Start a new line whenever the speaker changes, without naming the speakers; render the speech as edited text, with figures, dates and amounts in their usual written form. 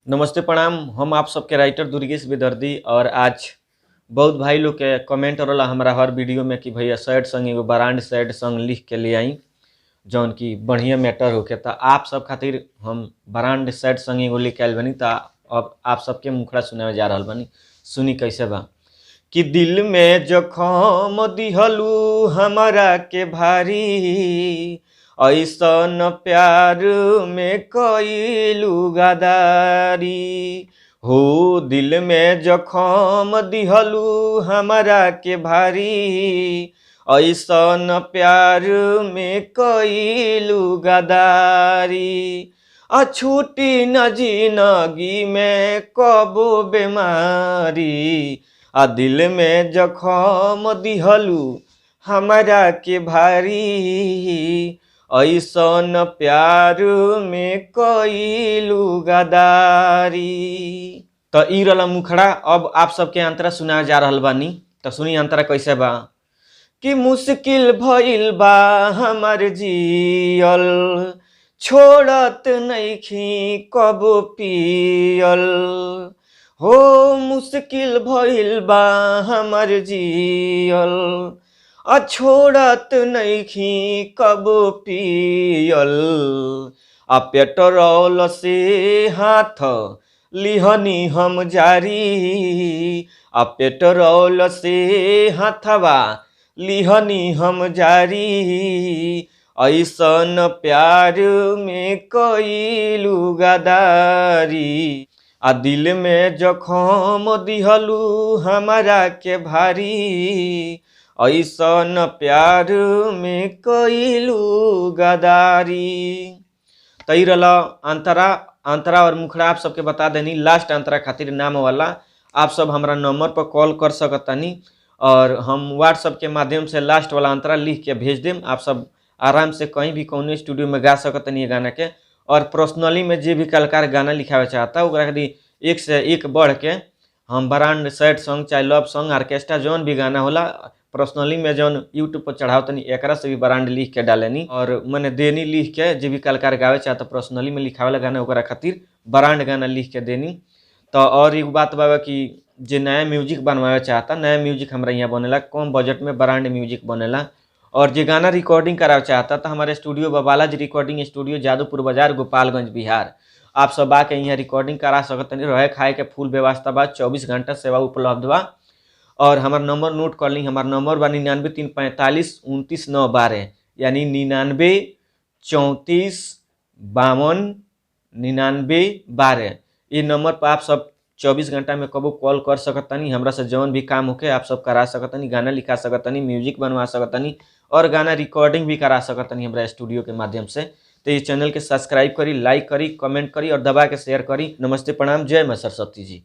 नमस्ते प्रणाम। हम आप सबके राइटर दुर्गेश विदर्दी और आज बहुत भाई लोग के कमेंट रहा हमारा हर वीडियो में कि भैया सैड सॉन्ग एगो ब्रांड सैड सॉन्ग लिख के ले आई जौन की बढ़िया मैटर होके। तो आप सब खातिर हम ब्रांड सैड सॉन्ग एगो लेके आयल बनी। तो अब आप सबके मुखड़ा सुनावे जा रहा बनी। सुनी कैसे बा कि दिल में जखम दिहलू हमारा के भारी, ऐसन प्यार में कइलू गदारी। हो दिल में जखम दिहलू हमारा के भारी, ऐसन प्यार में कइलू गदारी। छूटी न जिंदगी में कबो बेमारी, दिल में जखम दिहलू हमारा के भारी, ऐसन प्यार में कइलू गदारी। तो ई रला मुखड़ा। अब आप सबके अंतरा सुना जा रहल बानी। तो सुनी अंतरा कैसे बा कि मुश्किल भइल बा हमर जियल, छोड़त नइखी कबो पियल। हो मुश्किल भइल बा हमर जियल, छोड़त नइखी कबो पियल। पेट्रोल से हाथ लिहनी हम जारी, पेट्रोल से हाथवा लिहनी हम जारी, ऐसन प्यार में कइलू गदारी। दिल में जखम दिहलू हमारा के भारी, ऐसन प्यार में कइलू गदारी। तई रला अंतरा और मुखड़ा आप सबके बता देनी। लास्ट अंतरा खातिर नाम वाला आप सब हमारा नंबर पर कॉल कर सकतानी और हम व्हाट्सएप के माध्यम से लास्ट वाला अंतरा लिख के भेज देम। आप सब आराम से कहीं भी कौन स्टूडियो में गा सकतनी ये गाना के। और पर्सनली में जे भी कलाकार गाना लिखावे चाहता है एक से एक बढ़ के हम ब्रांड सैड सॉन्ग चाहे लव सॉन्ग ऑर्केस्ट्रा जौन भी गाना होला पर्सनली में जौन यूट्यूब पर चढ़ाओ तनी एकरा से भी ब्रांड लिख के डालेनी और मैंने देनी लिख के जे भी कलाकार गावे चाहता पर्सनली में लिखावेला गाना ओकरा खातिर ब्रांड गाना लिख के देनी। तो और एक बात बाबा कि जे नया म्यूजिक बनवावे चाहता नया म्यूजिक हमारा यहाँ बनेला, कम बजट में ब्रांड म्यूजिक बनेला। और जे गाना रिकॉर्डिंग करावे चाहता तो हमारे studio Balaji recording studio Jadupur बाजार गोपालगंज बिहार। आप सब आके यहाँ रिकॉर्डिंग करा सकते। रहे खाए के फुल व्यवस्था बा, 24 घंटा सेवा उपलब्ध बा। और हमार नंबर नोट कर ली। हमार नंबर बा 99-345-29-912 यानी 99-34-52-99-12। ये नंबर पर आप सब 24 घंटा में कबो कॉल कर सकतनी। हमरा से जौन भी काम होके आप सब करा सकतनी, गाना लिखा सकतनी, म्यूजिक बनवा सकतनी और गाना रिकॉर्डिंग भी करा सकतनी हमरा स्टूडियो के माध्यम से। तो इस चैनल के सब्सक्राइब करी, लाइक करी, कमेंट करी और दबा के शेयर करी। नमस्ते प्रणाम, जय मां सरस्वती जी।